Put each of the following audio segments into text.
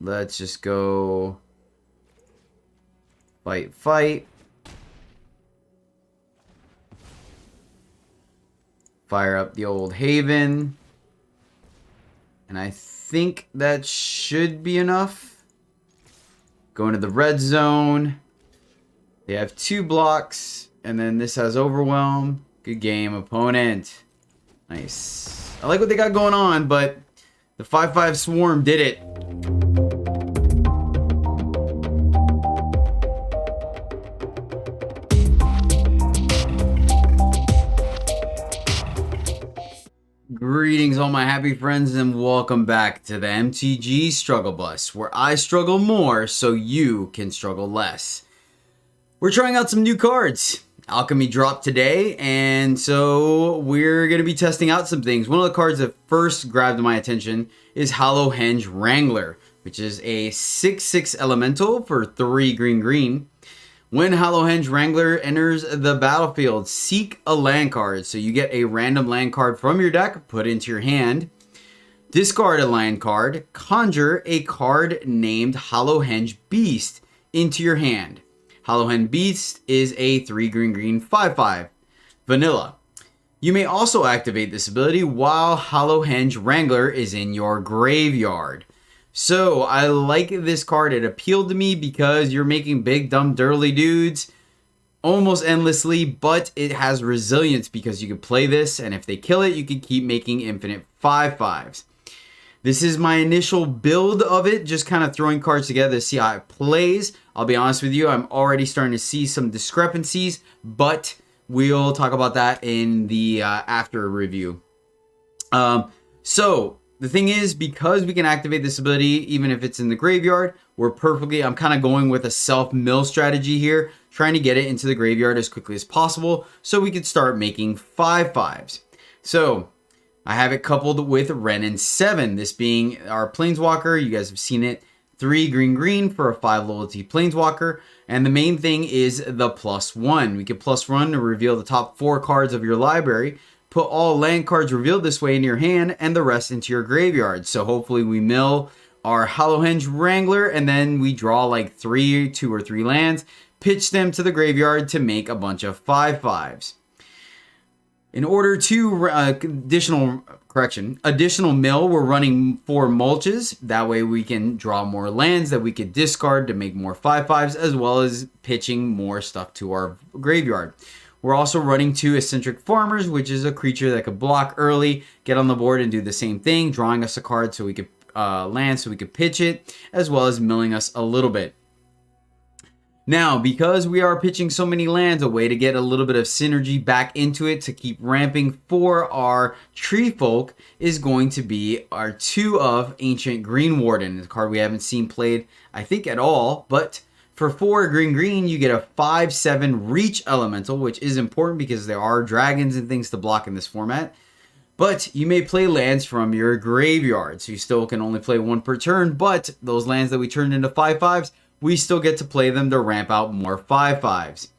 Let's just go fight, fight. Fire up the old Haven. And I think that should be enough. Go into the red zone. They have 2 blocks. And then this has Overwhelm. Good game, opponent. Nice. I like what they got going on, but the 5/5 Swarm did it. Greetings, all my happy friends, and welcome back to the MTG Struggle Bus, where I struggle more so you can struggle less. We're trying out some new cards. Alchemy dropped today, and so we're going to be testing out some things. One of the cards that first grabbed my attention is Hallowhenge Wrangler, which is a 6/6 elemental for 3 green. When Hallowhenge Wrangler enters the battlefield, seek a land card. So you get a random land card from your deck, put into your hand, discard a land card, conjure a card named Hallowhenge Beast into your hand. Hallowhenge Beast is a 3 green 5/5 vanilla. You may also activate this ability while Hallowhenge Wrangler is in your graveyard. So I like this card. It appealed to me because you're making big dumb dirty dudes almost endlessly, but it has resilience because you can play this, and if they kill it, you can keep making infinite 5/5s. This is my initial build of it, just kind of throwing cards together to see how it plays. I'll be honest with you, I'm already starting to see some discrepancies, but we'll talk about that in the after review. So the thing is, because we can activate this ability even if it's in the graveyard, I'm kind of going with a self-mill strategy here, trying to get it into the graveyard as quickly as possible so we could start making 5/5s. So I have it coupled with Wrenn and 7, this being our Planeswalker. You guys have seen it. 3 green for a 5 loyalty Planeswalker. And the main thing is the +1. We can +1 to reveal the top 4 cards of your library. Put all land cards revealed this way in your hand and the rest into your graveyard. So hopefully we mill our Hallowhenge Wrangler and then we draw like 2 or 3 lands, pitch them to the graveyard to make a bunch of 5/5s. In order to additional mill, we're running 4 mulches. That way we can draw more lands that we could discard to make more 5/5s, as well as pitching more stuff to our graveyard. We're also running 2 Eccentric Farmers, which is a creature that could block early, get on the board and do the same thing, drawing us a card so we could land so we could pitch it, as well as milling us a little bit. Now, because we are pitching so many lands, a way to get a little bit of synergy back into it to keep ramping for our Tree Folk is going to be our 2 of Ancient Green Warden, a card we haven't seen played, I think, at all. But for 4 green, you get a 5/7 Reach Elemental, which is important because there are dragons and things to block in this format. But you may play lands from your graveyard, so you still can only play 1 per turn, but those lands that we turned into 5/5s, we still get to play them to ramp out more 5/5s.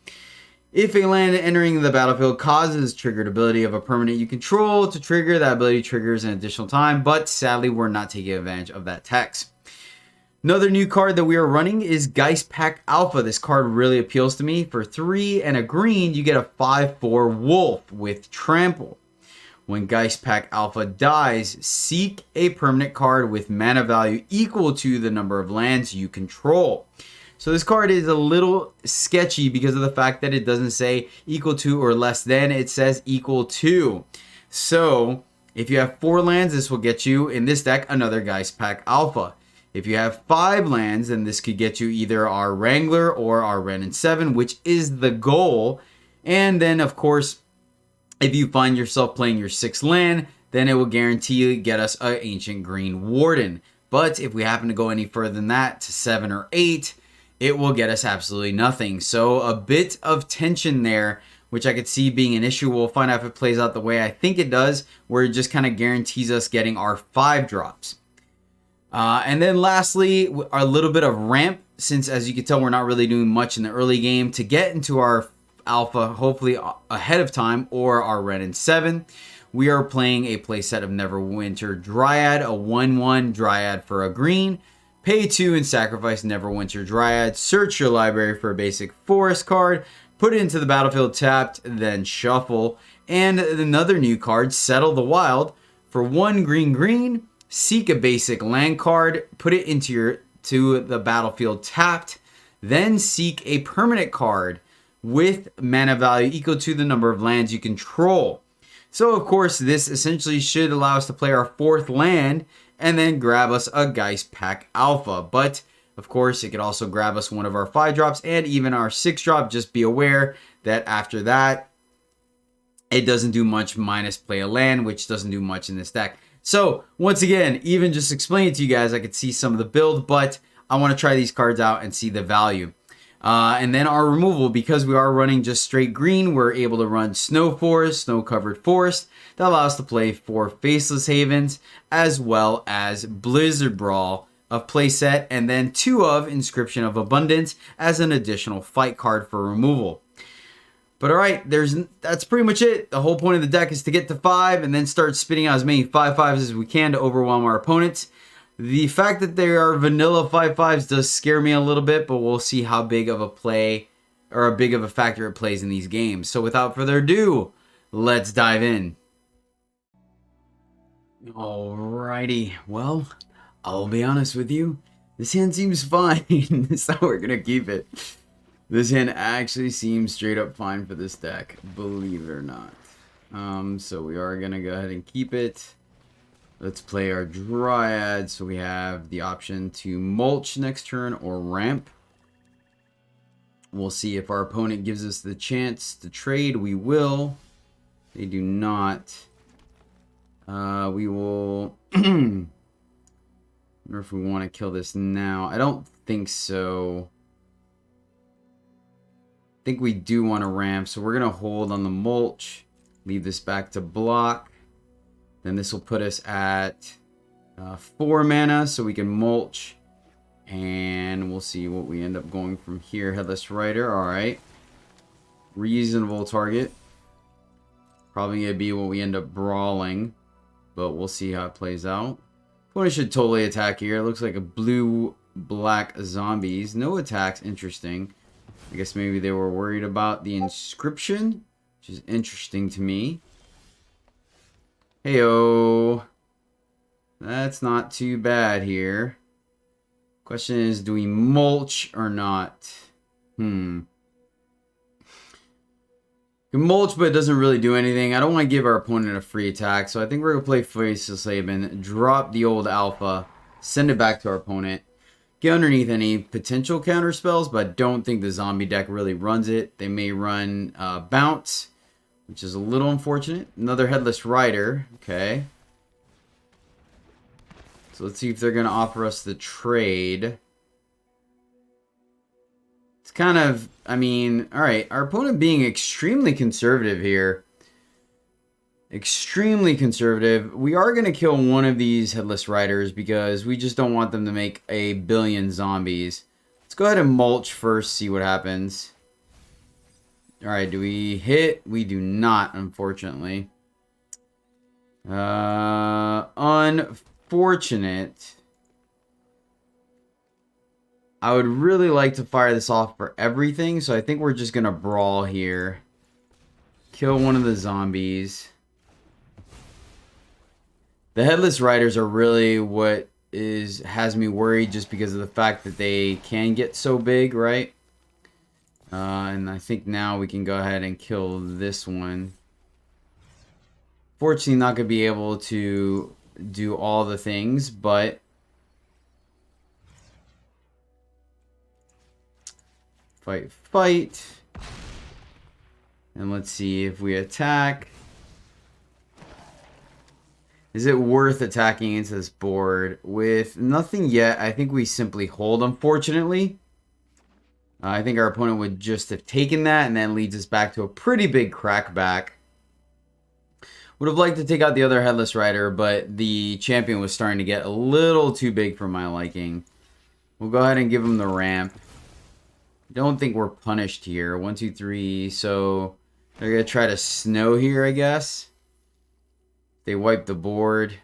If a land entering the battlefield causes triggered ability of a permanent you control to trigger, that ability triggers an additional time, but sadly we're not taking advantage of that text. Another new card that we are running is Geistpack Alpha. This card really appeals to me. For 3 and a green, you get a 5/4 Wolf with Trample. When Geistpack Alpha dies, seek a permanent card with mana value equal to the number of lands you control. So this card is a little sketchy because of the fact that it doesn't say equal to or less than, it says equal to. So if you have 4 lands, this will get you, in this deck, another Geistpack Alpha. If you have 5 lands, then this could get you either our Wrangler or our Wrenn and 7, which is the goal. And then, of course, if you find yourself playing your 6th land, then it will guarantee get us an Ancient Green Warden. But if we happen to go any further than that, to 7 or 8, it will get us absolutely nothing. So a bit of tension there, which I could see being an issue. We'll find out if it plays out the way I think it does, where it just kind of guarantees us getting our 5 drops. And then lastly, a little bit of ramp, since as you can tell, we're not really doing much in the early game to get into our alpha, hopefully ahead of time, or our Wrenn and 7. We are playing a playset of Neverwinter Dryad, a 1/1 Dryad for a green. Pay 2 and sacrifice Neverwinter Dryad. Search your library for a basic forest card. Put it into the battlefield tapped, then shuffle. And another new card, Settle the Wild. For 1 green, seek a basic land card. Put it into the battlefield tapped. Then seek a permanent card with mana value equal to the number of lands you control. So of course this essentially should allow us to play our 4th land and then grab us a Geistpack Alpha. But of course it could also grab us one of our 5-drops and even our 6-drop. Just be aware that after that it doesn't do much minus play a land, which doesn't do much in this deck. So once again, even just explaining to you guys, I could see some of the build, but I want to try these cards out and see the value. And then our removal, because we are running just straight green, we're able to run Snow Forest, Snow Covered Forest. That allows us to play 4 Faceless Havens, as well as Blizzard Brawl of playset, and then 2 of Inscription of Abundance as an additional fight card for removal. But alright, that's pretty much it. The whole point of the deck is to get to 5 and then start spitting out as many 5/5s as we can to overwhelm our opponents. The fact that they are vanilla 5/5s does scare me a little bit, but we'll see how big of a play or a big of a factor it plays in these games. So without further ado, let's dive in. Alrighty, well, I'll be honest with you. This hand seems fine. That's how we're gonna keep it. This hand actually seems straight up fine for this deck, believe it or not. So we are gonna go ahead and keep it. Let's play our Dryad. So we have the option to mulch next turn or ramp. We'll see if our opponent gives us the chance to trade. We will. They do not. We will. I wonder if we want to kill this now. I don't think so. I think we do want to ramp. So we're going to hold on the mulch. Leave this back to block. Then this will put us at 4 mana, so we can mulch. And we'll see what we end up going from here. Headless Rider, alright. Reasonable target. Probably going to be what we end up brawling. But we'll see how it plays out. Opponent should totally attack here. It looks like a blue-black zombies. No attacks, interesting. I guess maybe they were worried about the inscription, which is interesting to me. Heyo. That's not too bad here. Question is, do we mulch or not? We can mulch, but it doesn't really do anything. I don't want to give our opponent a free attack, so I think we're going to play Faceless Haven, drop the old Alpha, send it back to our opponent, get underneath any potential counter spells, but I don't think the zombie deck really runs it. They may run Bounce, which is a little unfortunate. Another Headless Rider. Okay. So let's see if they're going to offer us the trade. It's kind of, I mean, alright. Our opponent being extremely conservative here. Extremely conservative. We are going to kill one of these Headless Riders because we just don't want them to make a billion zombies. Let's go ahead and mulch first, see what happens. Alright, do we hit? We do not, unfortunately. Unfortunate. I would really like to fire this off for everything, so I think we're just going to brawl here. Kill one of the zombies. The Headless Riders are really what has me worried just because of the fact that they can get so big, right? And I think now we can go ahead and kill this one. Fortunately, not going to be able to do all the things, but fight. And let's see if we attack. Is it worth attacking into this board? With nothing yet, I think we simply hold, unfortunately. I think our opponent would just have taken that, and then leads us back to a pretty big crackback. Would have liked to take out the other Headless Rider, but the champion was starting to get a little too big for my liking. We'll go ahead and give him the ramp. Don't think we're punished here. 1, 2, 3. So they're going to try to snow here, I guess. They wipe the board.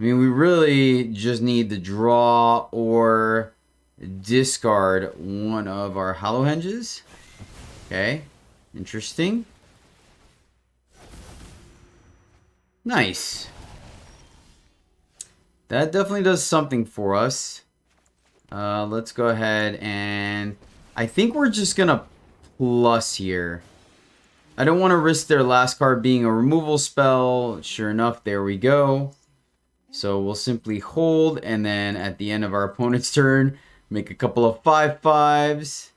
I mean, we really just need to draw or discard one of our Hallowhenges. Okay, interesting. Nice. That definitely does something for us. Let's go ahead and... I think we're just gonna plus here. I don't want to risk their last card being a removal spell. Sure enough, there we go. So we'll simply hold, and then at the end of our opponent's turn, make a couple of 5/5s.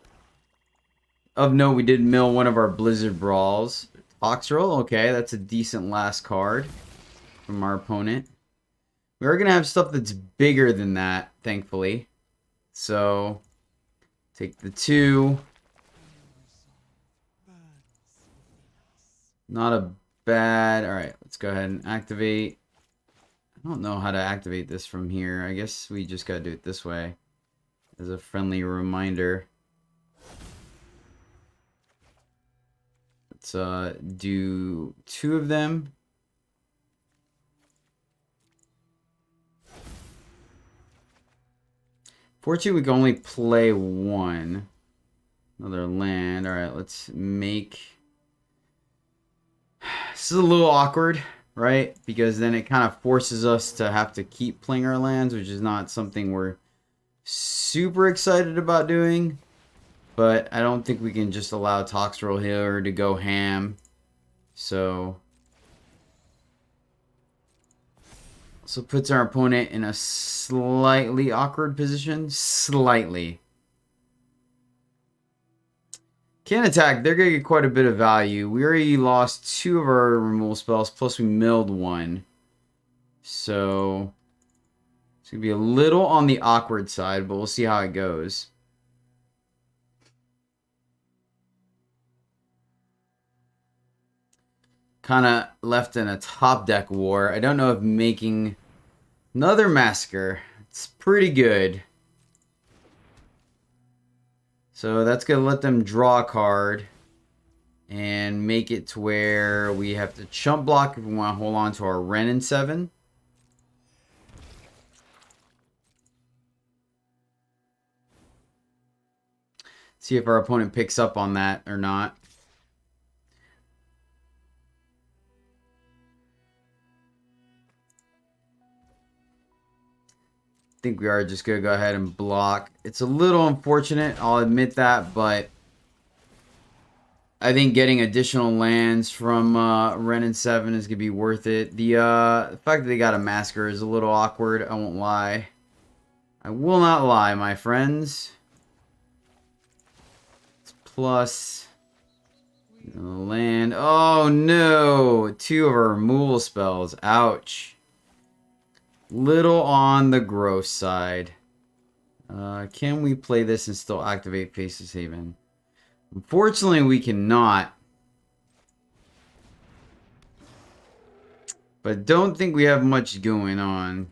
Of note, we did mill one of our Blizzard Brawls. Toxrill, okay, that's a decent last card from our opponent. We are going to have stuff that's bigger than that, thankfully. So, take the 2. Not a bad... Alright, let's go ahead and activate. I don't know how to activate this from here. I guess we just got to do it this way. As a friendly reminder. Let's do 2 of them. Fortunately, we can only play 1. Another land. Alright, let's make... This is a little awkward, right? Because then it kind of forces us to have to keep playing our lands, which is not something we're super excited about doing. But I don't think we can just allow Toxrill here to go ham. So puts our opponent in a slightly awkward position. Slightly. Can't attack. They're going to get quite a bit of value. We already lost 2 of our removal spells, plus we milled 1. So it's going to be a little on the awkward side, but we'll see how it goes. Kind of left in a top deck war. I don't know if making another Massacre. It's pretty good. So that's going to let them draw a card and make it to where we have to chump block if we want to hold on to our Wrenn and 7. See if our opponent picks up on that or not. I think we are just going to go ahead and block. It's a little unfortunate, I'll admit that, but I think getting additional lands from Wrenn and 7 is going to be worth it. The fact that they got a Massacre is a little awkward, I won't lie. I will not lie, my friends. It's plus land. Oh no! 2 of our removal spells. Ouch. Little on the gross side. Can we play this and still activate Faceless Haven? Unfortunately, we cannot. But don't think we have much going on.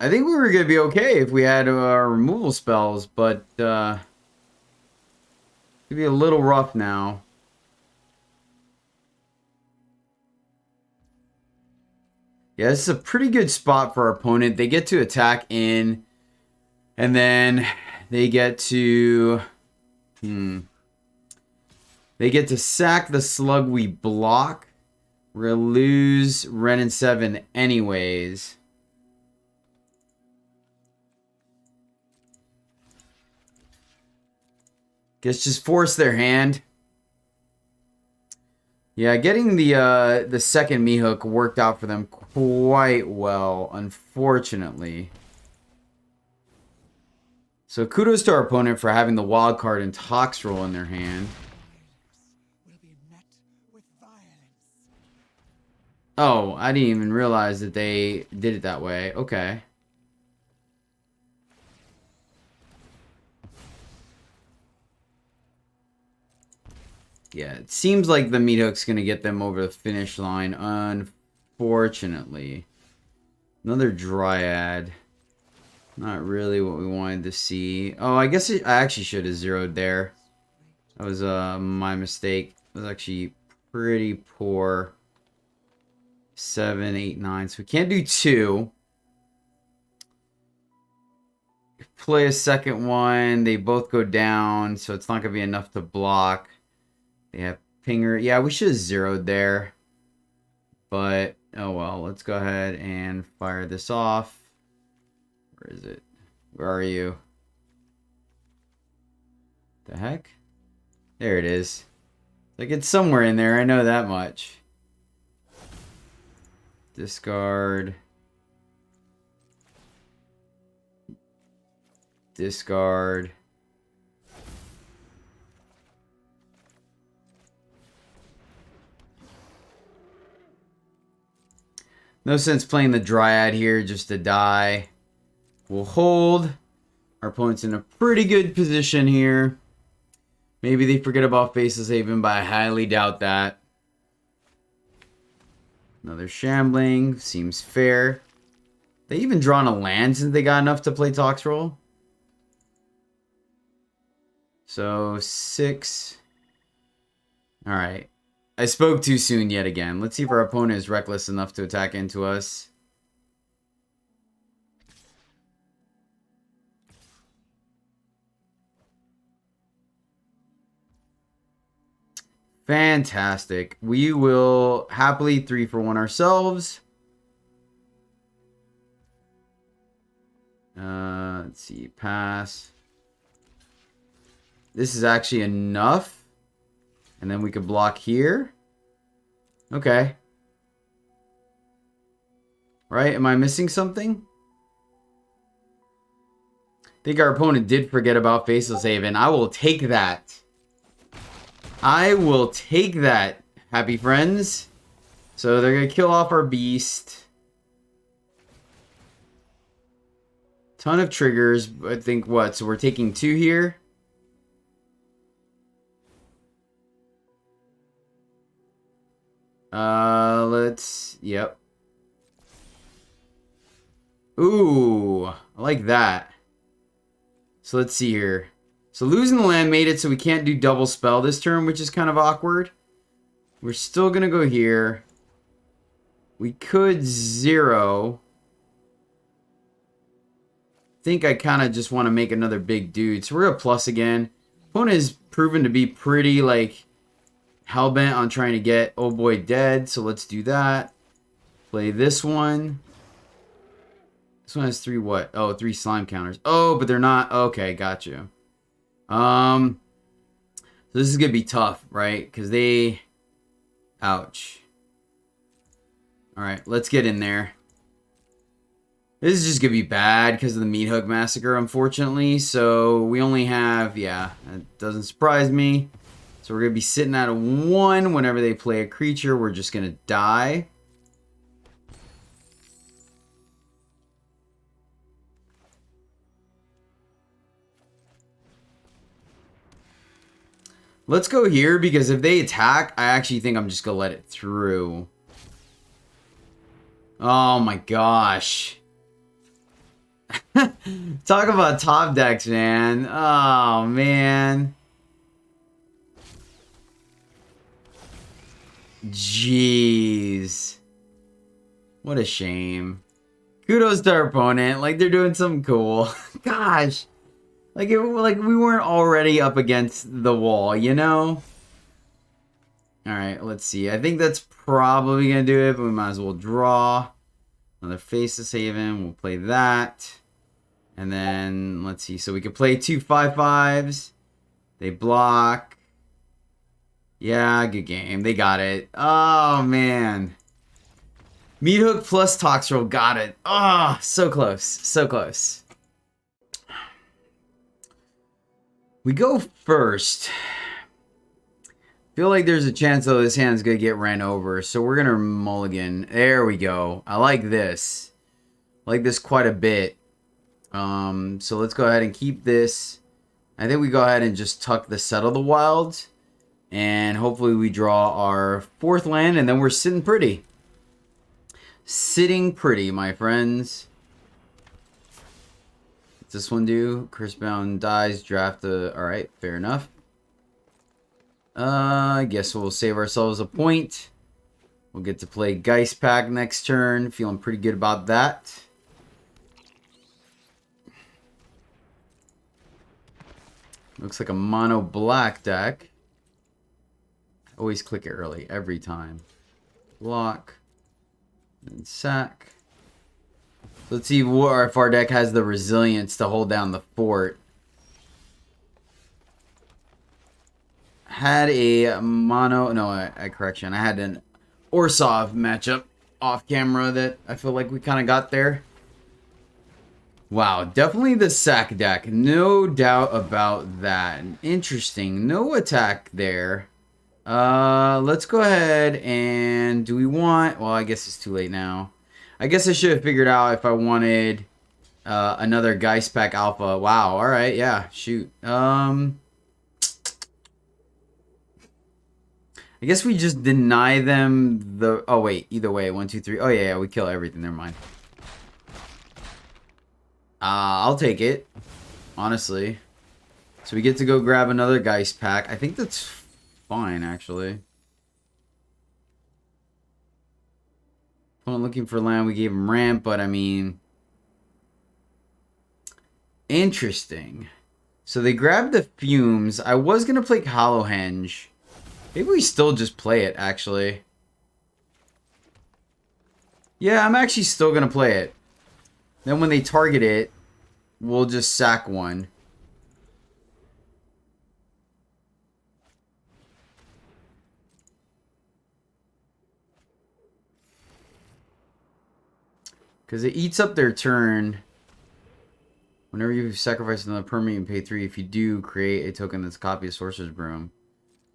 I think we were going to be okay if we had our removal spells, but it'd be a little rough now. Yeah, this is a pretty good spot for our opponent. They get to attack in, and then they get to... They get to sack the slug we block. We're going to lose Wrenn and 7 anyways. Guess just force their hand. Yeah, getting the second Mehook worked out for them quite well, unfortunately. So kudos to our opponent for having the wild card and Toxrill in their hand. Oh, I didn't even realize that they did it that way. Okay. Yeah, it seems like the meat hook's going to get them over the finish line, unfortunately. Another Dryad. Not really what we wanted to see. Oh, I guess I actually should have zeroed there. That was my mistake. was actually pretty poor. 7, 8, 9. So we can't do 2. Play a second one. They both go down, so it's not going to be enough to block. They have Pinger. Yeah, we should have zeroed there. But, oh well. Let's go ahead and fire this off. Where is it? Where are you? The heck? There it is. Like, it's somewhere in there. I know that much. Discard. Discard. No sense playing the Dryad here just to die. We'll hold. Our opponent's in a pretty good position here. Maybe they forget about Faceless Haven, but I highly doubt that. Another Shambling. Seems fair. They even drawn a land since they got enough to play Toxrill. So, 6. Alright. I spoke too soon yet again. Let's see if our opponent is reckless enough to attack into us. Fantastic. We will happily 3-for-1 ourselves. Let's see. Pass. This is actually enough. And then we could block here. Okay. Right? Am I missing something? I think our opponent did forget about Faceless Haven. I will take that. I will take that, happy friends. So they're going to kill off our beast. Ton of triggers. I think what? So we're taking 2 here. Yep. Ooh, I like that. So let's see here. So losing the land made it so we can't do double spell this turn, which is kind of awkward. We're still going to go here. We could 0. I think I kind of just want to make another big dude. So we're going to plus again. Opponent is proven to be pretty, like, hellbent on trying to get old boy dead. So let's do that. Play this one. This one has 3 what? Oh, 3 slime counters. Oh, but they're not. Okay, got you. So this is going to be tough, right? Because they... Ouch. Alright, let's get in there. This is just going to be bad because of the Meat Hook Massacre, unfortunately. So we only have... Yeah, that doesn't surprise me. So we're going to be sitting at a 1 whenever they play a creature. We're just going to die. Let's go here because if they attack, I actually think I'm just going to let it through. Oh my gosh. Talk about top decks, man. Oh, man. Jeez. What a shame. Kudos to our opponent. Like, they're doing something cool. Gosh. Like, we weren't already up against the wall, you know? Alright, let's see. I think that's probably going to do it, but we might as well draw. Another Faceless Haven. We'll play that. And then, let's see. So we could play 2 5/5s. They block. Yeah, good game. They got it. Oh, man. Meat Hook plus Toxrill. Got it. Oh, so close. So close. We go first. Feel like there's a chance, though, this hand's going to get ran over. So we're going to mulligan. There we go. I like this. I like this quite a bit. So let's go ahead and keep this. I think we go ahead and just tuck the Settle the Wilds. And hopefully we draw our 4th land. And then we're sitting pretty. Sitting pretty, my friends. What's this one do? Cursebound dies. Draft a... Alright, fair enough. I guess we'll save ourselves a point. We'll get to play Geistpack next turn. Feeling pretty good about that. Looks like a mono black deck. Always click it early, every time. Block. And sack. Let's see if our deck has the resilience to hold down the fort. Had a mono... No, correction. I had an Orsov matchup off camera that I feel like we kind of got there. Wow, definitely the sack deck. No doubt about that. Interesting. No attack there. Let's go ahead and... Do we want... Well, I guess it's too late now. I guess I should have figured out if I wanted another Geistpack Alpha. Wow, alright, yeah, shoot. I guess we just deny them the... Oh, wait. Either way. 1, 2, 3. Oh, yeah. We kill everything. Never mind. I'll take it. Honestly. So we get to go grab another Geistpack. I think that's fine, actually. Opponent looking for land. We gave him ramp, but I mean... Interesting. So they grabbed the Fumes. I was going to play Hallowhenge. Maybe we still just play it, actually. Yeah, I'm actually still going to play it. Then when they target it, we'll just sack one. Because it eats up their turn. Whenever you sacrifice another permanent, you pay 3. If you do, create a token that's a copy of Sorcerer's Broom.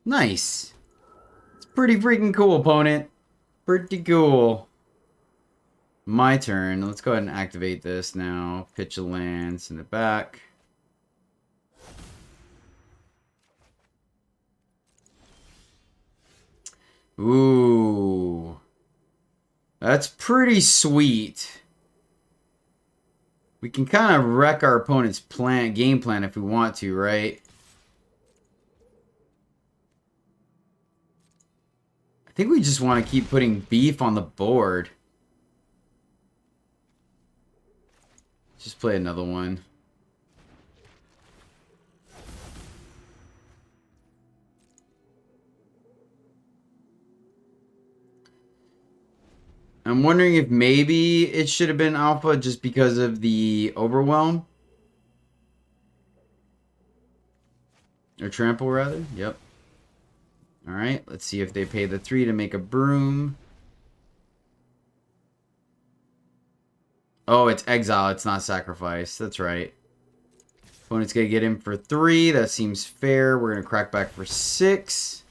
Nice. It's pretty freaking cool, opponent. Pretty cool. My turn. Let's go ahead and activate this now. Pitch a land, send it back. Ooh. That's pretty sweet. We can kind of wreck our opponent's game plan if we want to, right? I think we just want to keep putting beef on the board. Just play another one. I'm wondering if maybe it should have been alpha just because of the overwhelm. Or trample, rather. Yep. Alright, let's see if they pay the 3 to make a broom. Oh, it's exile. It's not sacrifice. That's right. Opponent's going to get in for 3. That seems fair. We're going to crack back for 6.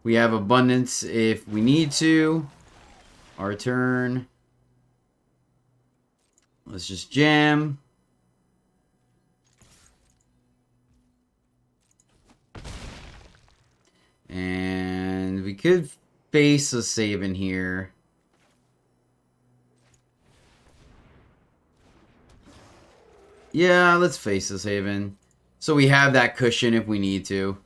We have abundance if we need to. Our turn. Let's just jam. And we could face a save in here. Yeah, let's face this Haven. So we have that cushion if we need to.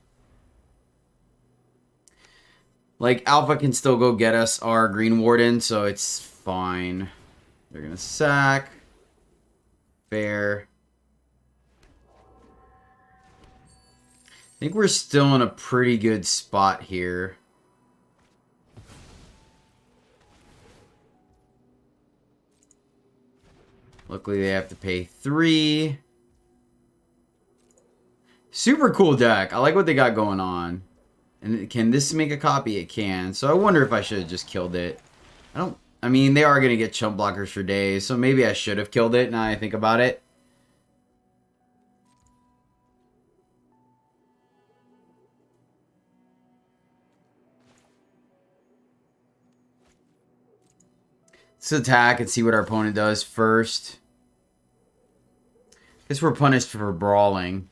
Like, Alpha can still go get us our Green Warden, so it's fine. They're going to sack. Fair. I think we're still in a pretty good spot here. Luckily, they have to pay 3. Super cool deck. I like what they got going on. And can this make a copy? It can. So I wonder if I should have just killed it. I mean, they are going to get chump blockers for days. So maybe I should have killed it now I think about it. Let's attack and see what our opponent does first. Guess we're punished for brawling.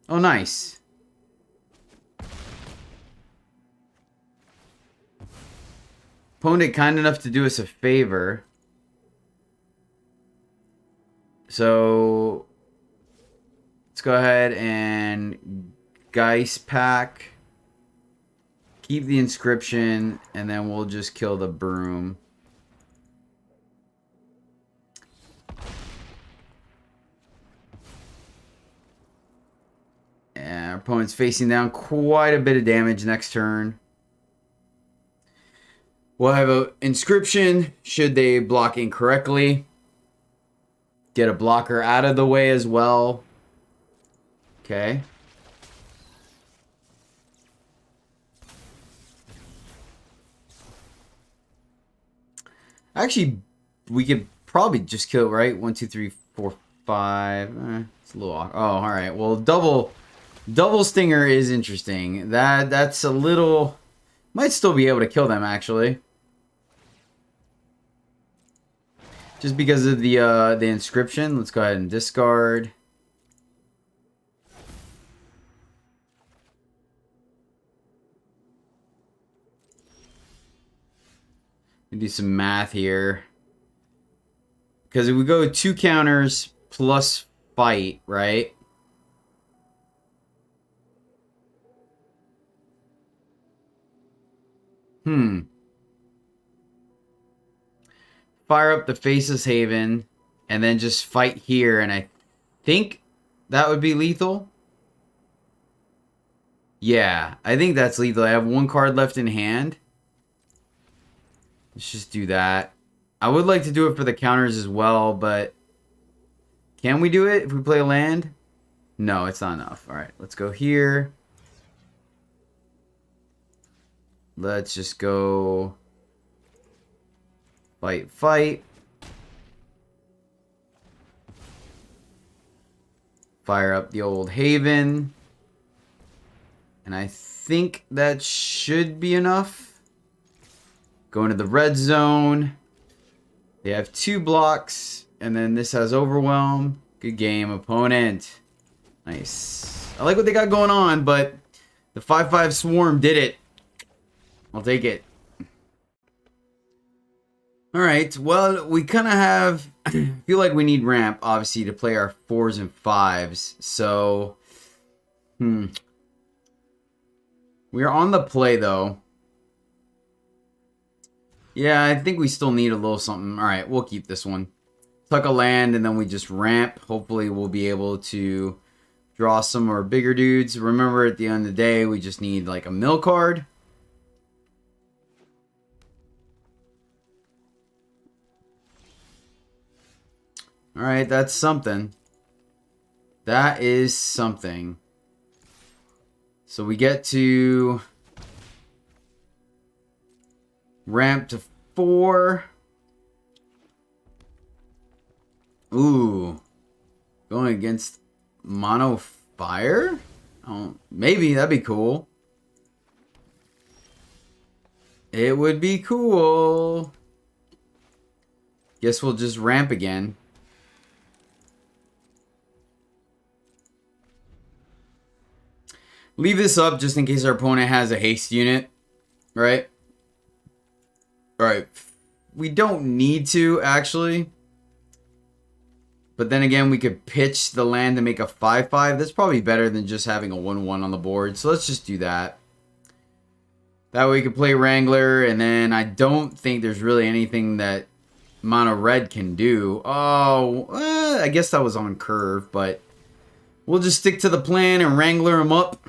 Oh, nice. Opponent kind enough to do us a favor. So let's go ahead and Geistpack. Keep the inscription, and then we'll just kill the broom. And our opponent's facing down quite a bit of damage next turn. We'll have an inscription should they block incorrectly. Get a blocker out of the way as well. Okay. Actually, we could probably just kill it, right? 1, 2, 3, 4, 5. It's a little off. Oh, all right. Well, double stinger is interesting. That's a little. Might still be able to kill them actually, just because of the inscription. Let's go ahead and discard. Do some math here, because if we go 2 counters plus fight, right? Fire up the Faceless Haven and then just fight here, and I think that would be lethal. Yeah, I think that's lethal. I have 1 card left in hand. Let's just do that. I would like to do it for the counters as well, but can we do it if we play a land? No, it's not enough. All right, let's go here. Let's just go fight, fight. Fire up the old Haven. And I think that should be enough. Go into the red zone. They have 2 blocks. And then this has Overwhelm. Good game, opponent. Nice. I like what they got going on, but the 5/5 Swarm did it. I'll take it. Alright, well, we kind of have... feel like we need ramp, obviously, to play our 4s and 5s. So... We are on the play, though. Yeah, I think we still need a little something. Alright, we'll keep this one. Tuck a land, and then we just ramp. Hopefully, we'll be able to draw some more bigger dudes. Remember, at the end of the day, we just need, like, a mill card. Alright, that's something. That is something. So we get to... ramp to 4. Ooh. Going against mono fire? Oh, maybe that'd be cool. It would be cool. Guess we'll just ramp again. Leave this up just in case our opponent has a haste unit, right? Alright, we don't need to, actually. But then again, we could pitch the land to make a 5/5. That's probably better than just having a 1/1 on the board. So let's just do that. That way we can play Wrangler, and then I don't think there's really anything that mono red can do. Oh, I guess that was on curve, but we'll just stick to the plan and Wrangler him up.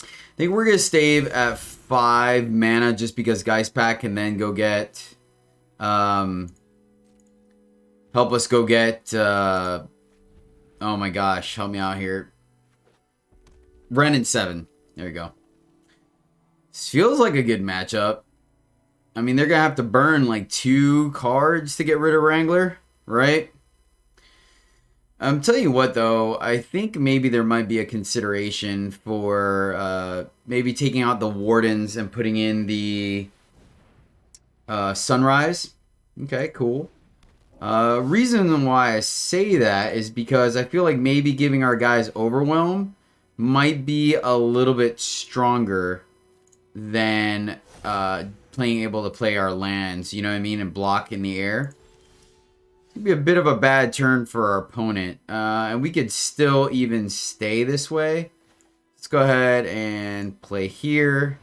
I think we're going to stave at 5 mana just because Geistpack can then go get... help us go get... oh my gosh, help me out here. Ren and 7. There we go. This feels like a good matchup. I mean, they're going to have to burn like 2 cards to get rid of Wrangler, right? Tell you what, though, I think maybe there might be a consideration for maybe taking out the Wardens and putting in the Sunrise. Okay, cool. Reason why I say that is because I feel like maybe giving our guys Overwhelm might be a little bit stronger than being able to play our lands, you know what I mean, and block in the air. It'd be a bit of a bad turn for our opponent. And we could still even stay this way. Let's go ahead and play here.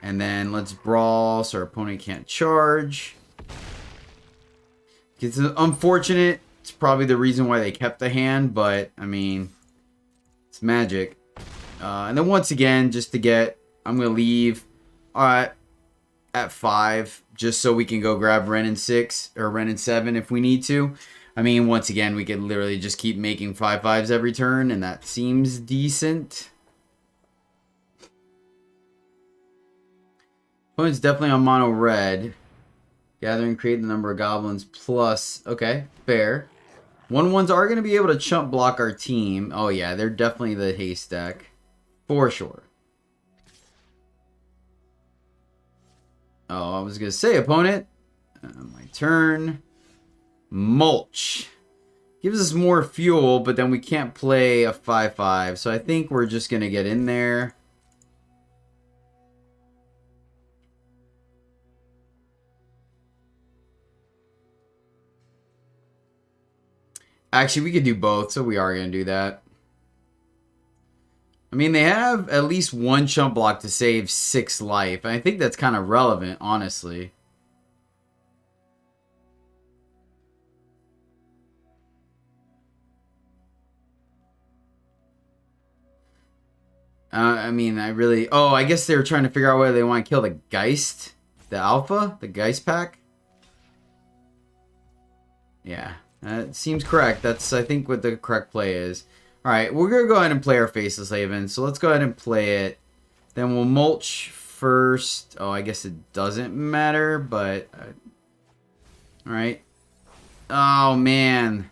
And then let's brawl so our opponent can't charge. It's unfortunate. It's probably the reason why they kept the hand, but I mean, it's magic. And then once again, just to get, I'm going to leave at 5, just so we can go grab Ren in 6 or Ren in 7 if we need to. I mean, once again, we could literally just keep making 5/5s every turn, and that seems decent. Opponent's definitely on mono red. Gather and create the number of goblins plus. Okay, fair. 1/1s are going to be able to chump block our team. Oh yeah, they're definitely the haystack. For sure. Oh, I was going to say, opponent. My turn. Mulch. Gives us more fuel, but then we can't play a 5/5. So I think we're just going to get in there. Actually, we could do both, so we are going to do that. I mean, they have at least one chump block to save 6 life. And I think that's kind of relevant, honestly. I mean, I really... Oh, I guess they were trying to figure out whether they want to kill the Geist. The Alpha? The Geistpack? Yeah. That seems correct. That's, I think, what the correct play is. Alright, we're going to go ahead and play our Faceless Haven. So let's go ahead and play it. Then we'll mulch first. Oh, I guess it doesn't matter, but... Alright. Oh, man.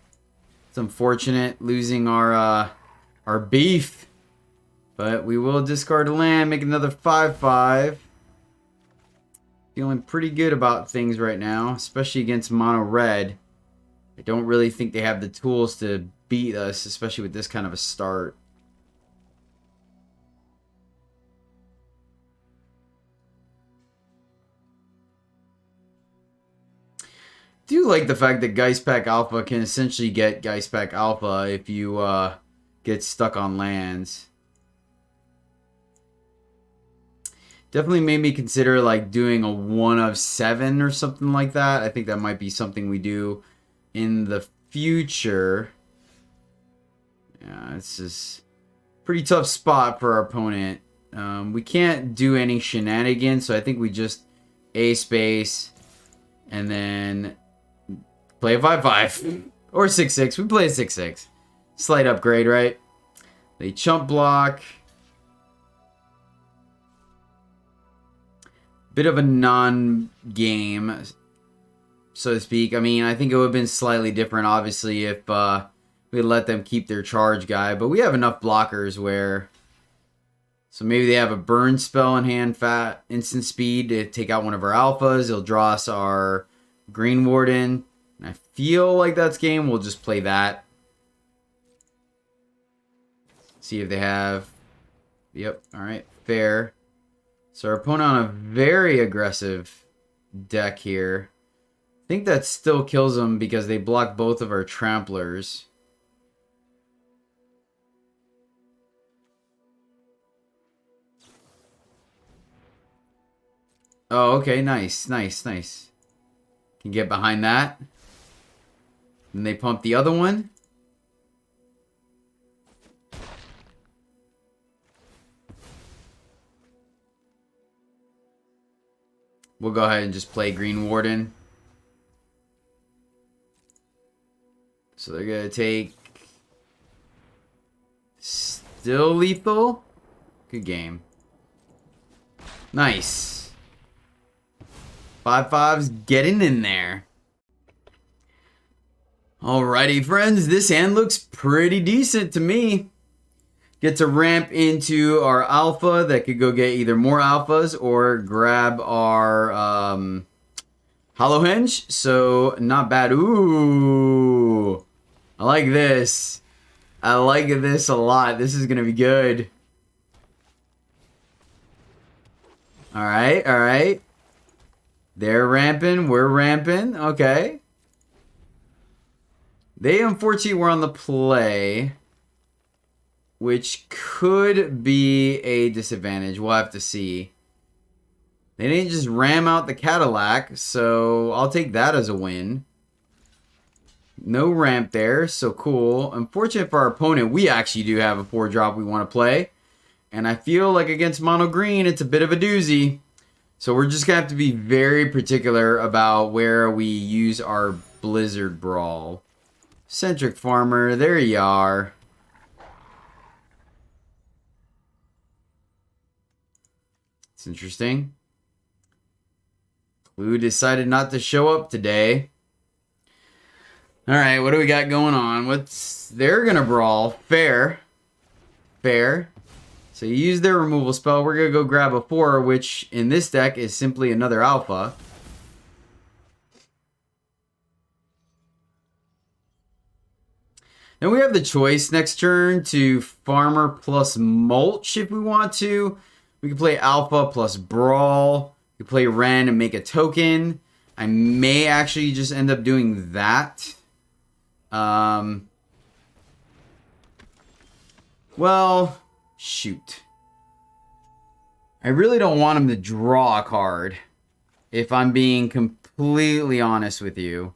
It's unfortunate losing our beef. But we will discard a land, make another 5/5. Feeling pretty good about things right now, especially against mono red. I don't really think they have the tools to beat us, especially with this kind of a start. Do like the fact that Geistpack Alpha can essentially get Geistpack Alpha if you get stuck on lands. Definitely made me consider like doing a 1 of 7 or something like that. I think that might be something we do in the future. Yeah, it's just pretty tough spot for our opponent. We can't do any shenanigans, so I think we just A space and then play a 5/5 or 6/6. We play a 6/6. Slight upgrade, right? They chump block. Bit of a non-game, so to speak. I mean, I think it would have been slightly different, obviously, if we let them keep their charge guy. But we have enough blockers where... So maybe they have a burn spell in hand, fat instant speed to take out one of our alphas. It'll draw us our Green Warden. I feel like that's game. We'll just play that. See if they have... Yep, alright, fair. So our opponent on a very aggressive deck here. I think that still kills them because they block both of our tramplers. Oh, okay, nice, nice, nice. Can get behind that. And they pump the other one. We'll go ahead and just play Green Warden. So they're going to take... Still lethal. Good game. Nice. 5/5's getting in there. Alrighty, friends. This hand looks pretty decent to me. Get to ramp into our alpha that could go get either more alphas or grab our Hallowhenge. So, not bad. Ooh. I like this. I like this a lot. This is going to be good. Alright, alright. They're ramping. We're ramping. Okay. They unfortunately were on the play, which could be a disadvantage. We'll have to see. They didn't just ram out the Cadillac, so I'll take that as a win. No ramp there, so cool. Unfortunate for our opponent, we actually do have a 4-drop we want to play. And I feel like against mono green, it's a bit of a doozy. So we're just going to have to be very particular about where we use our Blizzard Brawl. Centric Farmer, there you are. It's interesting. Blue decided not to show up today. Alright, what do we got going on? They're gonna brawl. Fair. Fair. So you use their removal spell. We're gonna go grab a 4, which in this deck is simply another alpha. Then we have the choice next turn to Farmer plus Mulch if we want to. We can play Alpha plus Brawl. We can play Ren and make a token. I may actually just end up doing that. Well, shoot. I really don't want him to draw a card, if I'm being completely honest with you.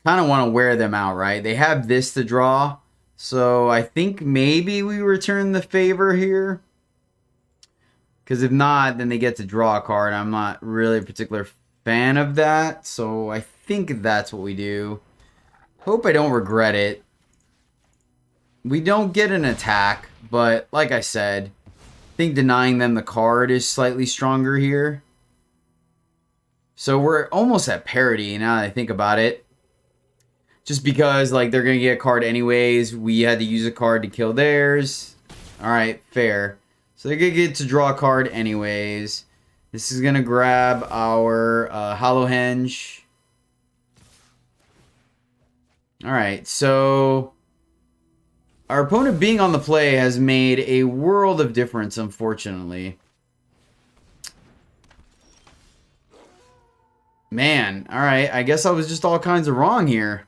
Kind of want to wear them out, right? They have this to draw, so I think maybe we return the favor here. Because if not, then they get to draw a card. I'm not really a particular fan of that, so I think that's what we do. Hope I don't regret it. We don't get an attack, but like I said, I think denying them the card is slightly stronger here. So we're almost at parity now that I think about it. Just because, like, they're going to get a card anyways. We had to use a card to kill theirs. Alright, fair. So they're going to get to draw a card anyways. This is going to grab our Hallowhenge. Alright, so our opponent being on the play has made a world of difference, unfortunately. Man, alright, I guess I was just all kinds of wrong here.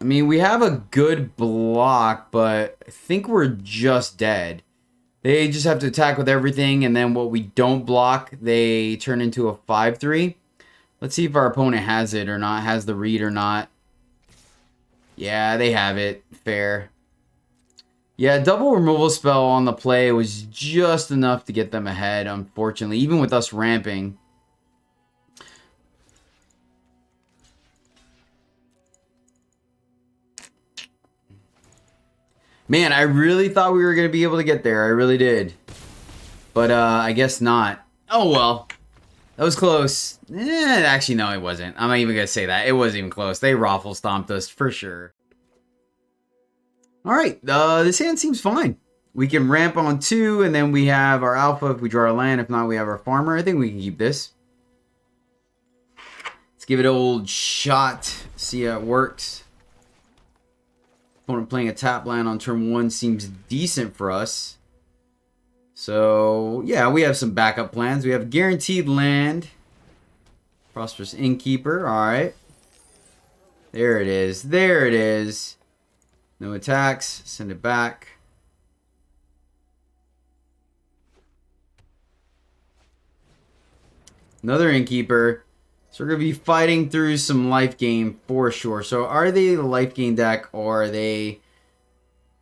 I mean, we have a good block, but I think we're just dead. They just have to attack with everything, and then what we don't block, they turn into a 5-3. Let's see if our opponent has it or not, has the read or not. Yeah, they have it. Fair. Yeah, double removal spell on the play was just enough to get them ahead, unfortunately, even with us ramping. Man, I really thought we were going to be able to get there. I really did. But I guess not. Oh, well. That was close. Actually, no, it wasn't. I'm not even going to say that. It wasn't even close. They raffle stomped us for sure. Alright, this hand seems fine. We can ramp on 2, and then we have our alpha if we draw a land. If not, we have our farmer. I think we can keep this. Let's give it an old shot. See how it works. Opponent playing a tap land on turn 1 seems decent for us. So, yeah, we have some backup plans. We have guaranteed land. Prosperous Innkeeper. Alright. There it is. There it is. No attacks. Send it back. Another Innkeeper. So we're going to be fighting through some life gain for sure. So are they the life gain deck or are they...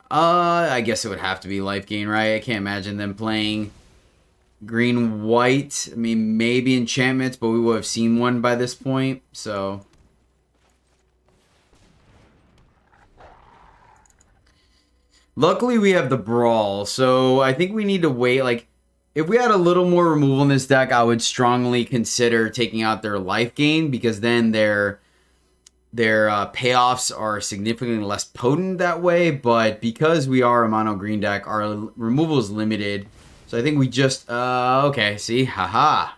I guess it would have to be life gain, right? I can't imagine them playing green-white. I mean, maybe enchantments, but we would have seen one by this point. So... luckily, we have the Brawl. So I think we need to wait, like... if we had a little more removal in this deck, I would strongly consider taking out their life gain because then their payoffs are significantly less potent that way. But because we are a mono green deck, our removal is limited. So I think we just okay, see, haha,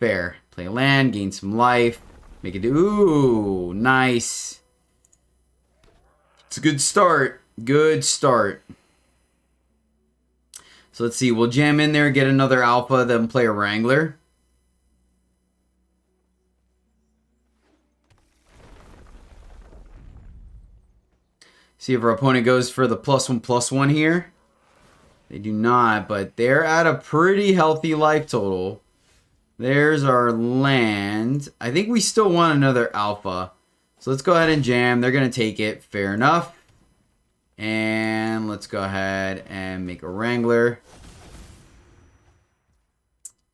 fair. Play a land, gain some life, make it. Ooh, nice. It's a good start. Good start. So let's see. We'll jam in there, get another alpha, then play a Wrangler. See if our opponent goes for the +1/+1 here. They do not, but they're at a pretty healthy life total. There's our land. I think we still want another alpha. So let's go ahead and jam. They're going to take it. Fair enough. And let's go ahead and make a Wrangler.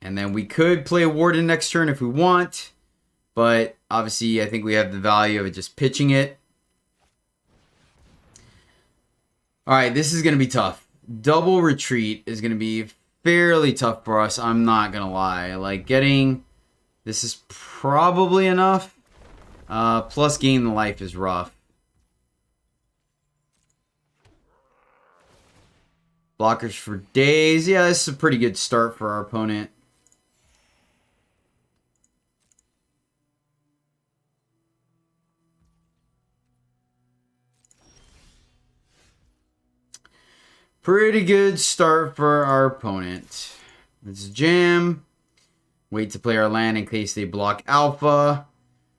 And then we could play a Warden next turn if we want. But obviously, I think we have the value of it just pitching it. All right, this is going to be tough. Double retreat is going to be fairly tough for us. I'm not going to lie. Like, getting... This is probably enough. Plus gain the life is rough. Blockers for days. Yeah, this is a pretty good start for our opponent. Pretty good start for our opponent. Let's jam. Wait to play our land in case they block alpha.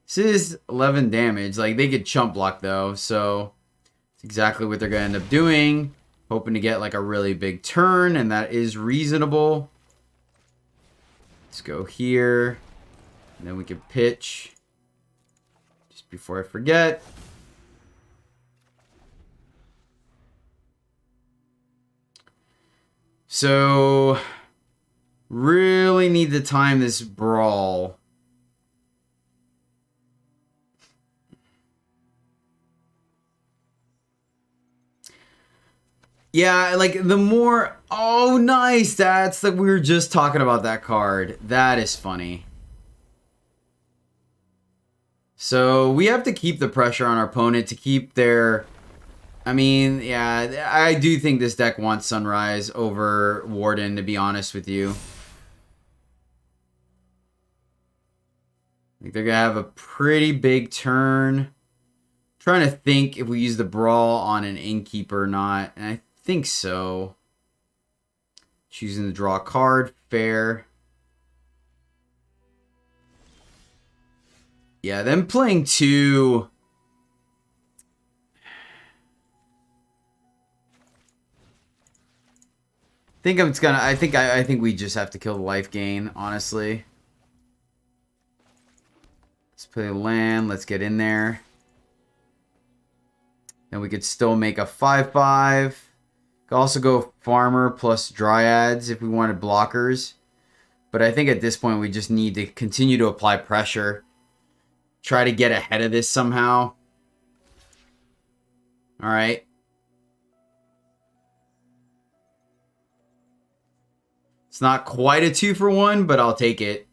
This is 11 damage. Like, they could chump block, though. So, it's exactly what they're going to end up doing. Hoping to get, like, a really big turn. And that is reasonable. Let's go here. And then we can pitch. Just before I forget. So, really need to time this brawl. Yeah, like the more... Oh, nice. That's like we were just talking about that card. That is funny. So, we have to keep the pressure on our opponent to keep their... I mean, yeah, I do think this deck wants Sunrise over Warden, to be honest with you. I think they're going to have a pretty big turn. I'm trying to think if we use the Brawl on an Innkeeper or not. And I think so. Choosing to draw a card. Fair. Yeah, them playing two... I think we just have to kill the life gain, honestly. Let's play land. Let's get in there. Then we could still make a 5/5. Could also go farmer plus dryads if we wanted blockers. But I think at this point we just need to continue to apply pressure. Try to get ahead of this somehow. All right. It's not quite a 2-for-1, but I'll take it.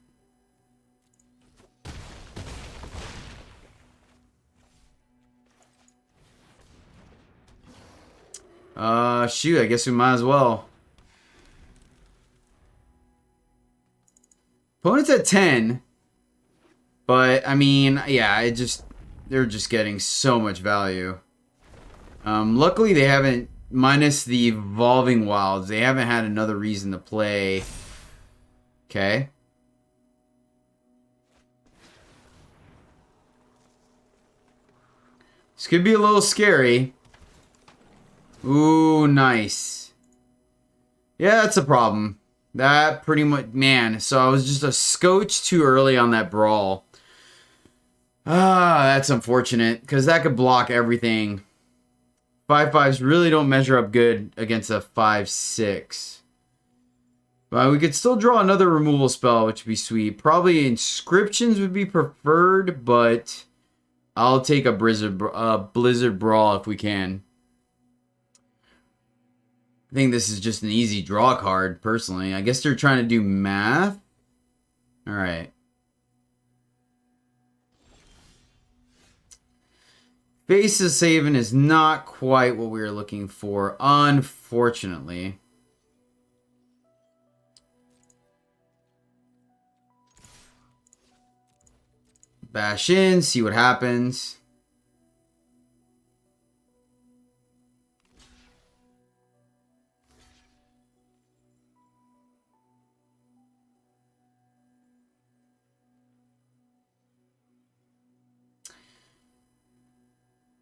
Shoot, I guess we might as well. Opponent's at 10. But, I mean, yeah, they're just getting so much value. Luckily, they haven't... Minus the Evolving Wilds, they haven't had another reason to play. Okay. This could be a little scary. Ooh, nice. Yeah, that's a problem. That pretty much... Man, so I was just a scotch too early on that Brawl. Ah, that's unfortunate, because that could block everything. 5/5s really don't measure up good against a 5/6. But we could still draw another removal spell, which would be sweet. Probably Inscriptions would be preferred, but I'll take a Blizzard Brawl if we can. I think this is just an easy draw card, personally. I guess they're trying to do math. All right. Faces Saving is not quite what we were looking for, unfortunately. Bash in, see what happens.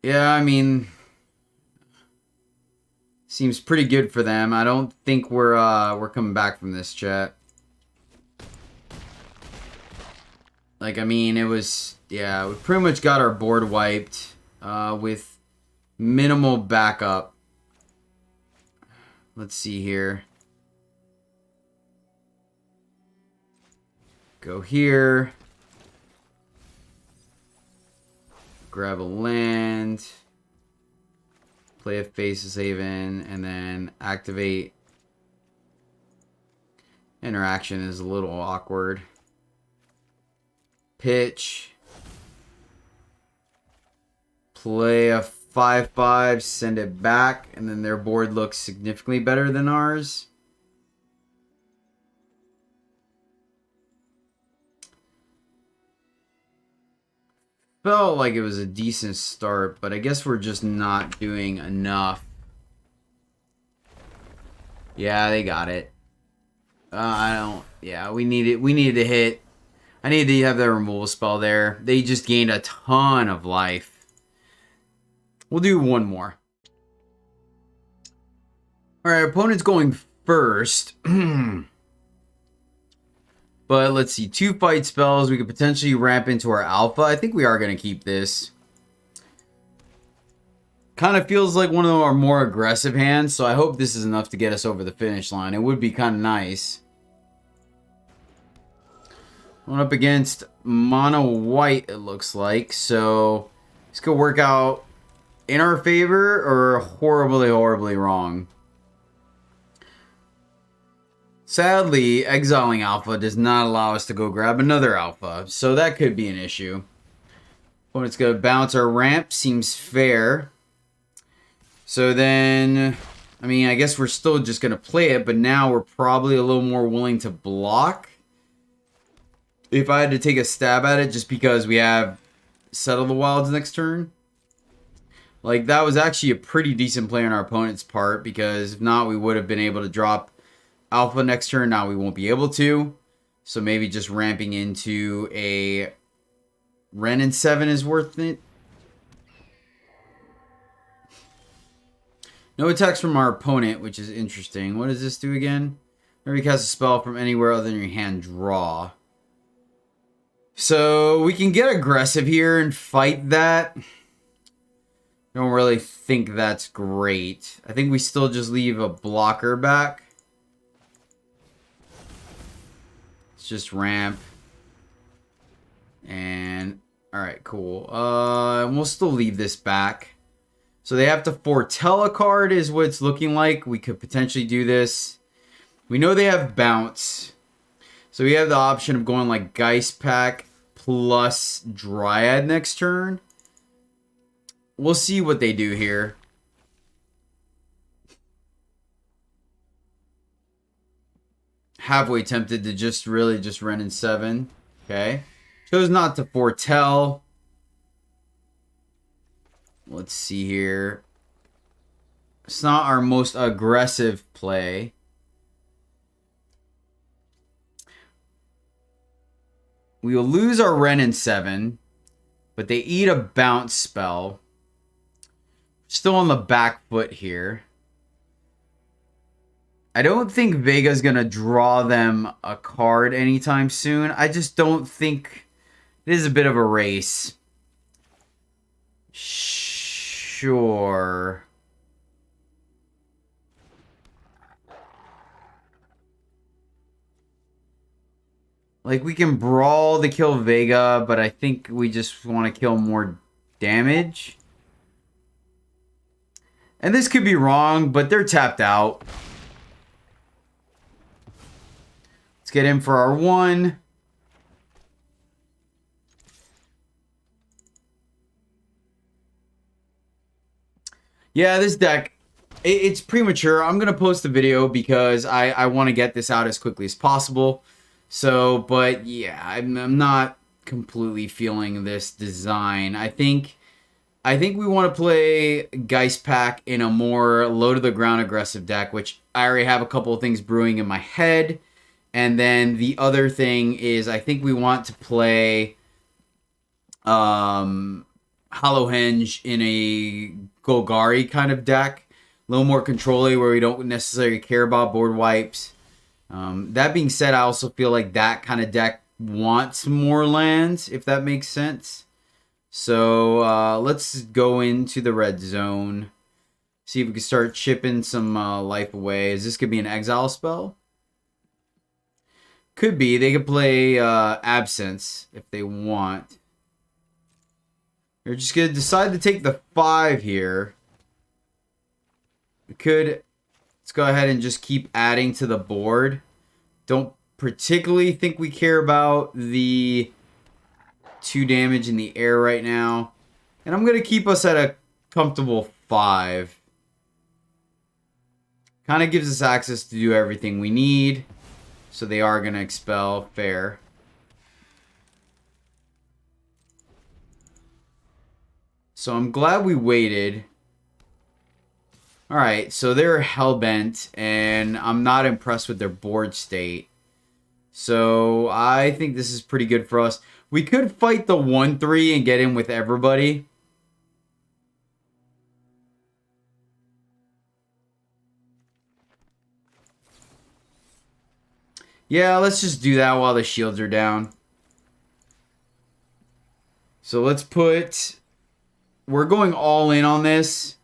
Yeah, I mean, seems pretty good for them. I don't think we're coming back from this, chat. Like, I mean, it was, yeah, we pretty much got our board wiped with minimal backup. Let's see here. Go here. Grab a land. Play a Faceless Haven. And then activate. Interaction is a little awkward. Pitch. Play a 5/5. Send it back. And then their board looks significantly better than ours. Felt like it was a decent start, but I guess we're just not doing enough. Yeah, they got it. I don't. Yeah, we needed to hit. I needed to have that removal spell there. They just gained a ton of life. We'll do one more. All right, opponent's going first. But let's see, 2 fight spells. We could potentially ramp into our alpha. I think we are going to keep this. Kind of feels like one of our more aggressive hands, so I hope this is enough to get us over the finish line. It would be kind of nice. Going up against mono white, it looks like. So this could work out in our favor or horribly, horribly wrong. Sadly, exiling alpha does not allow us to go grab another alpha, so that could be an issue. Opponent's going to bounce our ramp, seems fair. So then, I mean, I guess we're still just going to play it, but now we're probably a little more willing to block. If I had to take a stab at it, just because we have Settle the Wilds next turn. Like, that was actually a pretty decent play on our opponent's part, because if not, we would have been able to drop alpha next turn. Now we won't be able to. So maybe just ramping into a Wren and 7 is worth it. No attacks from our opponent, which is interesting. What does this do again? Maybe cast a spell from anywhere other than your hand, draw. So we can get aggressive here and fight that. Don't really think that's great. I think we still just leave a blocker back. Let's just ramp. And alright, cool. We'll still leave this back. So they have to foretell a card is what it's looking like. We could potentially do this. We know they have bounce. So we have the option of going like Geistpack plus Dryad next turn. We'll see what they do here. Halfway tempted to just really just Wren and 7. Okay. Chose not to foretell. Let's see here. It's not our most aggressive play. We will lose our Wren and 7, but they eat a bounce spell. Still on the back foot here. I don't think Vega's going to draw them a card anytime soon. I just don't think... It is a bit of a race. Sure. Like, we can brawl to kill Vega, but I think we just want to kill more damage. And this could be wrong, but they're tapped out. Let's get in for our 1. Yeah, this deck, it's premature. I'm going to post a video because I want to get this out as quickly as possible. So, but yeah, I'm not completely feeling this design. I think we want to play Geistpack in a more low-to-the-ground aggressive deck, which I already have a couple of things brewing in my head. And then the other thing is I think we want to play... Hallowhenge in a Golgari kind of deck. A little more control-y where we don't necessarily care about board wipes. That being said, I also feel like that kind of deck wants more lands, if that makes sense. So let's go into the red zone. See if we can start chipping some life away. Is this going to be an exile spell? Could be. They could play Absence if they want. They're just going to decide to take the 5 here. We could. Let's go ahead and just keep adding to the board. Don't particularly think we care about the 2 damage in the air right now. And I'm going to keep us at a comfortable 5. Kind of gives us access to do everything we need. So they are going to expel. Fair. So I'm glad we waited. Alright, so they're hellbent, and I'm not impressed with their board state. So I think this is pretty good for us. We could fight the 1-3 and get in with everybody. Yeah, let's just do that while the shields are down. So let's put... We're going all in on this.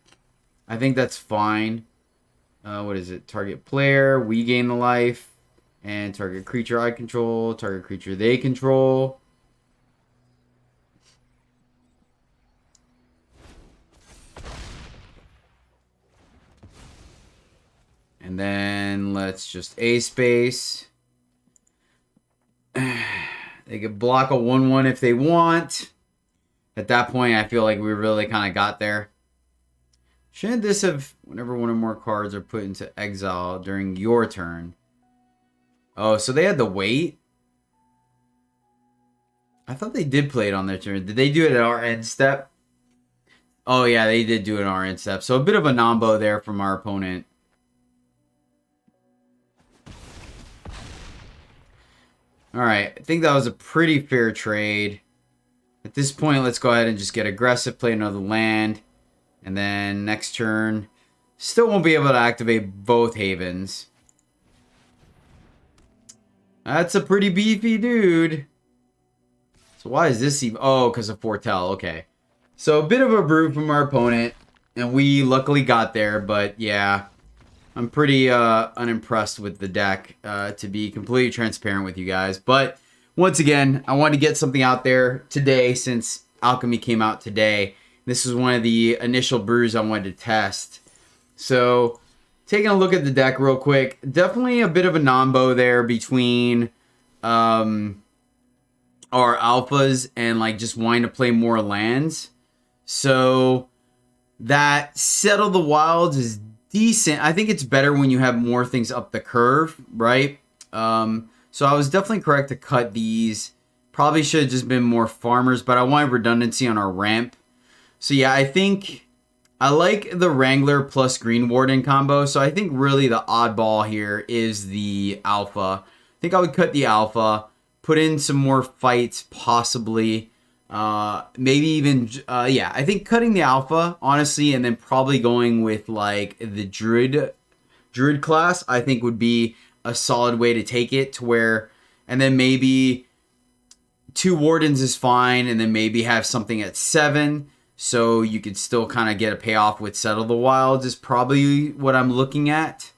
I think that's fine. What is it? Target player, we gain the life. And target creature I control. Target creature they control. And then let's just A space. They could block a 1-1 if they want. At that point, I feel like we really kind of got there. Shouldn't this have, whenever one or more cards are put into exile during your turn? Oh, so they had to wait? I thought they did play it on their turn. Did they do it at our end step? Oh, yeah, they did do it at our end step. So a bit of a nombo there from our opponent. Alright, I think that was a pretty fair trade. At this point, let's go ahead and just get aggressive, play another land. And then next turn, still won't be able to activate both havens. That's a pretty beefy dude. So why is this even... Oh, because of Foretell. Okay. So a bit of a brew from our opponent. And we luckily got there. But yeah, I'm pretty unimpressed with the deck, to be completely transparent with you guys. But once again, I wanted to get something out there today since Alchemy came out today. This was one of the initial brews I wanted to test. So, taking a look at the deck real quick. Definitely a bit of a nombo there between our alphas and like just wanting to play more lands. So, that Settle the Wilds is decent. I think it's better when you have more things up the curve, right? So I was definitely correct to cut these. Probably should have just been more farmers, but I wanted redundancy on our ramp. So yeah, I think I like the Wrangler plus Green Warden combo. So I think really the oddball here is the alpha. I think I would cut the alpha, put in some more fights possibly. Maybe even, yeah, I think cutting the alpha, honestly, and then probably going with like the Druid class, I think would be a solid way to take it to where, and then maybe 2 Wardens is fine, and then maybe have something at 7. So you could still kind of get a payoff with Settle the Wilds is probably what I'm looking at.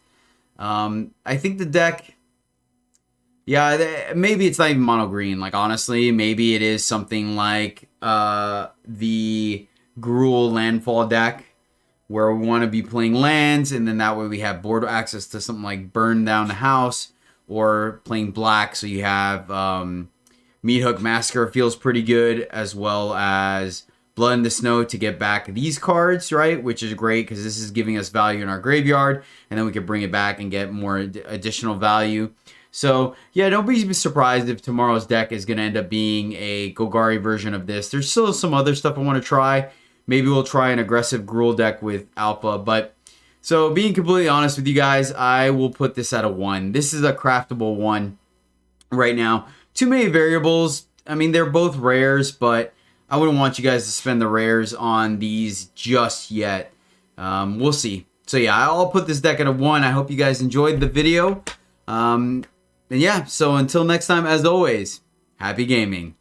I think the deck, yeah, maybe it's not even mono green. Like honestly, maybe it is something like the Gruul Landfall deck, where we want to be playing lands, and then that way we have board access to something like Burn Down the House, or playing black, so you have Meathook Massacre feels pretty good, as well as Blood in the Snow to get back these cards, right? Which is great because this is giving us value in our graveyard, and then we can bring it back and get more additional value. So, yeah, don't be surprised if tomorrow's deck is going to end up being a Golgari version of this. There's still some other stuff I want to try. Maybe we'll try an aggressive Gruul deck with Alpha, but... So, being completely honest with you guys, I will put this at a 1. This is a craftable 1 right now. Too many variables. I mean, they're both rares, but I wouldn't want you guys to spend the rares on these just yet. We'll see. So yeah, I'll put this deck at a 1. I hope you guys enjoyed the video. And yeah, so until next time, as always, happy gaming.